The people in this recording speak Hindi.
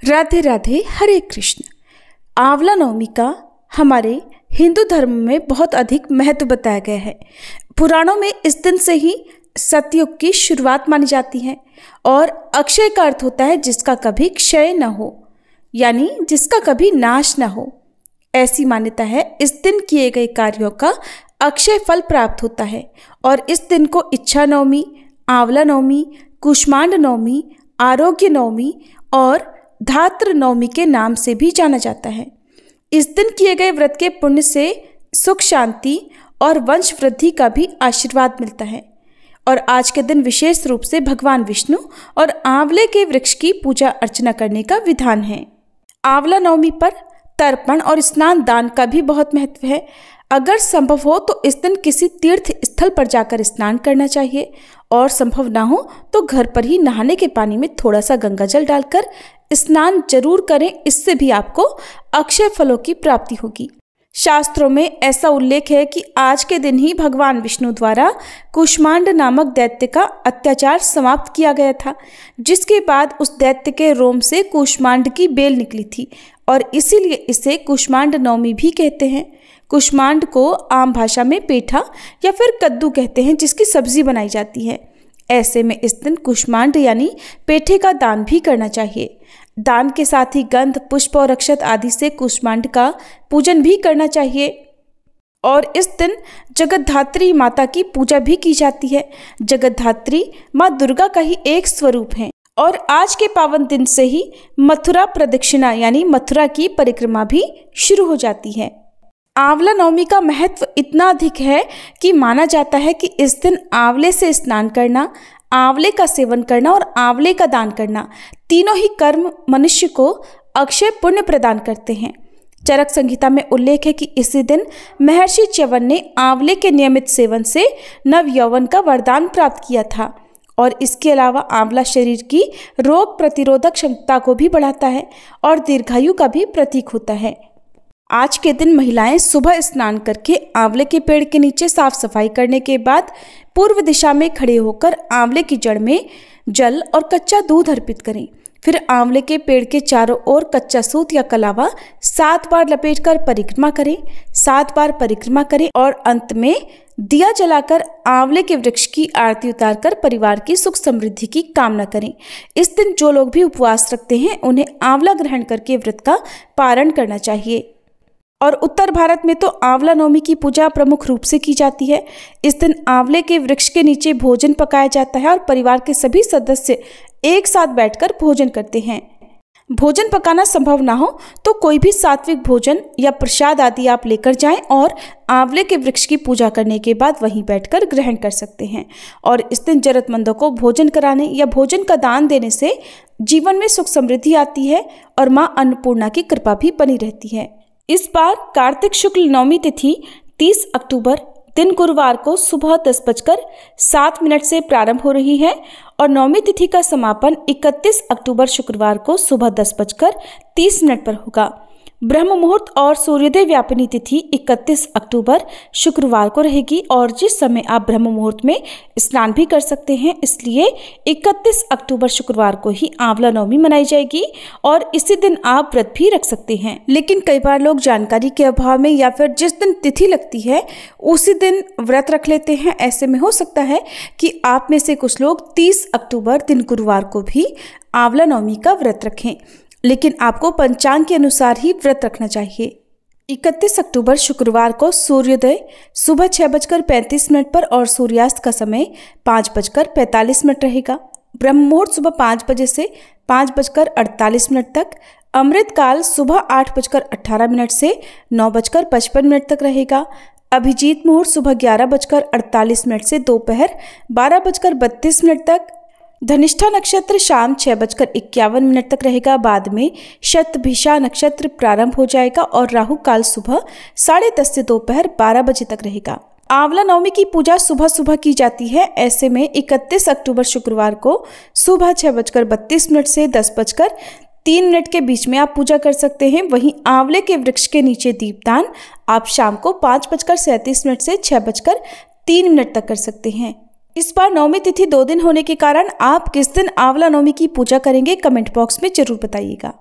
राधे राधे, हरे कृष्ण। आंवला नवमी का हमारे हिंदू धर्म में बहुत अधिक महत्व बताया गया है। पुराणों में इस दिन से ही सतयुग की शुरुआत मानी जाती है और अक्षय का अर्थ होता है जिसका कभी क्षय न हो, यानी जिसका कभी नाश न हो। ऐसी मान्यता है इस दिन किए गए कार्यों का अक्षय फल प्राप्त होता है और इस दिन को इच्छा नवमी, आंवला नवमी, कुष्मांड नवमी, आरोग्य नवमी और धात्र नवमी के नाम से भी जाना जाता है। इस दिन किए गए व्रत के पुण्य से सुख शांति और वंश वृद्धि का भी आशीर्वाद मिलता है। और आज के दिन विशेष रूप से भगवान विष्णु और आंवले के वृक्ष की पूजा अर्चना करने का विधान है। आंवला नवमी पर तर्पण और स्नान दान का भी बहुत महत्व है। अगर संभव हो तो इस दिन किसी तीर्थ स्थल पर जाकर स्नान करना चाहिए और संभव ना हो तो घर पर ही नहाने के पानी में थोड़ा सा गंगा जल डालकर स्नान जरूर करें। इससे भी आपको अक्षय फलों की प्राप्ति होगी। शास्त्रों में ऐसा उल्लेख है कि आज के दिन ही भगवान विष्णु द्वारा कुष्मांड नामक दैत्य का अत्याचार समाप्त किया गया था, जिसके बाद उस दैत्य के रोम से कुष्मांड की बेल निकली थी और इसीलिए इसे कुष्मांड नवमी भी कहते हैं। कुष्मांड को आम भाषा में पेठा या फिर कद्दू कहते हैं, जिसकी सब्जी बनाई जाती है। ऐसे में इस दिन कुष्मांड यानी पेठे का दान भी करना चाहिए। दान के साथ ही गंध, पुष्प और अक्षत आदि से कुष्मांड का पूजन भी करना चाहिए। और इस दिन जगतधात्री माता की पूजा भी की जाती है। जगतधात्री माँ दुर्गा का ही एक स्वरूप है और आज के पावन दिन से ही मथुरा प्रदक्षिणा यानी मथुरा की परिक्रमा भी शुरू हो जाती है। आंवला नवमी का महत्व इतना अधिक है कि माना जाता है कि इस दिन आंवले से स्नान करना, आंवले का सेवन करना और आंवले का दान करना, तीनों ही कर्म मनुष्य को अक्षय पुण्य प्रदान करते हैं। चरक संहिता में उल्लेख है कि इसी दिन महर्षि च्यवन ने आंवले के नियमित सेवन से नव यौवन का वरदान प्राप्त किया था। और इसके अलावा आंवला शरीर की रोग प्रतिरोधक क्षमता को भी बढ़ाता है और दीर्घायु का भी प्रतीक होता है। आज के दिन महिलाएं सुबह स्नान करके आंवले के पेड़ के नीचे साफ सफाई करने के बाद पूर्व दिशा में खड़े होकर आंवले की जड़ में जल और कच्चा दूध अर्पित करें। फिर आंवले के पेड़ के चारों ओर कच्चा सूत या कलावा 7 बार लपेटकर परिक्रमा करें। 7 बार परिक्रमा करें और अंत में दिया जलाकर आंवले के वृक्ष की आरती उतारकर परिवार की सुख समृद्धि की कामना करें। इस दिन जो लोग भी उपवास रखते हैं उन्हें आंवला ग्रहण करके व्रत का पारण करना चाहिए। और उत्तर भारत में तो आंवला नवमी की पूजा प्रमुख रूप से की जाती है। इस दिन आंवले के वृक्ष के नीचे भोजन पकाया जाता है और परिवार के सभी सदस्य एक साथ बैठकर भोजन करते हैं। भोजन पकाना संभव ना हो तो कोई भी सात्विक भोजन या प्रसाद आदि आप लेकर जाएं और आंवले के वृक्ष की पूजा करने के बाद वहीं बैठकर ग्रहण कर सकते हैं। और इस दिन जरूरतमंदों को भोजन कराने या भोजन का दान देने से जीवन में सुख समृद्धि आती है और माँ अन्नपूर्णा की कृपा भी बनी रहती है। इस बार कार्तिक शुक्ल नवमी तिथि 30 अक्टूबर दिन गुरुवार को सुबह 10:07 से प्रारंभ हो रही है और नवमी तिथि का समापन 31 अक्टूबर शुक्रवार को सुबह 10:30 पर होगा। ब्रह्म मुहूर्त और सूर्योदय व्यापिनी तिथि 31 अक्टूबर शुक्रवार को रहेगी और जिस समय आप ब्रह्म मुहूर्त में स्नान भी कर सकते हैं, इसलिए 31 अक्टूबर शुक्रवार को ही आंवला नवमी मनाई जाएगी और इसी दिन आप व्रत भी रख सकते हैं। लेकिन कई बार लोग जानकारी के अभाव में या फिर जिस दिन तिथि लगती है उसी दिन व्रत रख लेते हैं। ऐसे में हो सकता है कि आप में से कुछ लोग 30 अक्टूबर दिन गुरुवार को भी आंवला नवमी का व्रत रखें, लेकिन आपको पंचांग के अनुसार ही व्रत रखना चाहिए। 31 अक्टूबर शुक्रवार को सूर्योदय सुबह 6:35 पर और सूर्यास्त का समय 5:45 रहेगा। ब्रह्म मुहूर्त सुबह 5 बजे से 5:48 तक। अमृत काल सुबह 8:18 से 9:55 तक रहेगा। अभिजीत मुहूर्त सुबह 11:48 से दोपहर 12:32 तक। धनिष्ठा नक्षत्र शाम 6:51 तक रहेगा। बाद में शतभिषा नक्षत्र प्रारंभ हो जाएगा और राहु काल सुबह 10:30 से दोपहर 12 बजे तक रहेगा। आंवला नवमी की पूजा सुबह सुबह की जाती है। ऐसे में 31 अक्टूबर शुक्रवार को सुबह 6:32 से 10:03 के बीच में आप पूजा कर सकते हैं। वहीं आंवले के वृक्ष के नीचे दीपदान आप शाम को 5:37 से 6:03 तक कर सकते हैं। इस बार नवमी तिथि 2 दिन होने के कारण आप किस दिन आंवला नवमी की पूजा करेंगे, कमेंट बॉक्स में जरूर बताइएगा।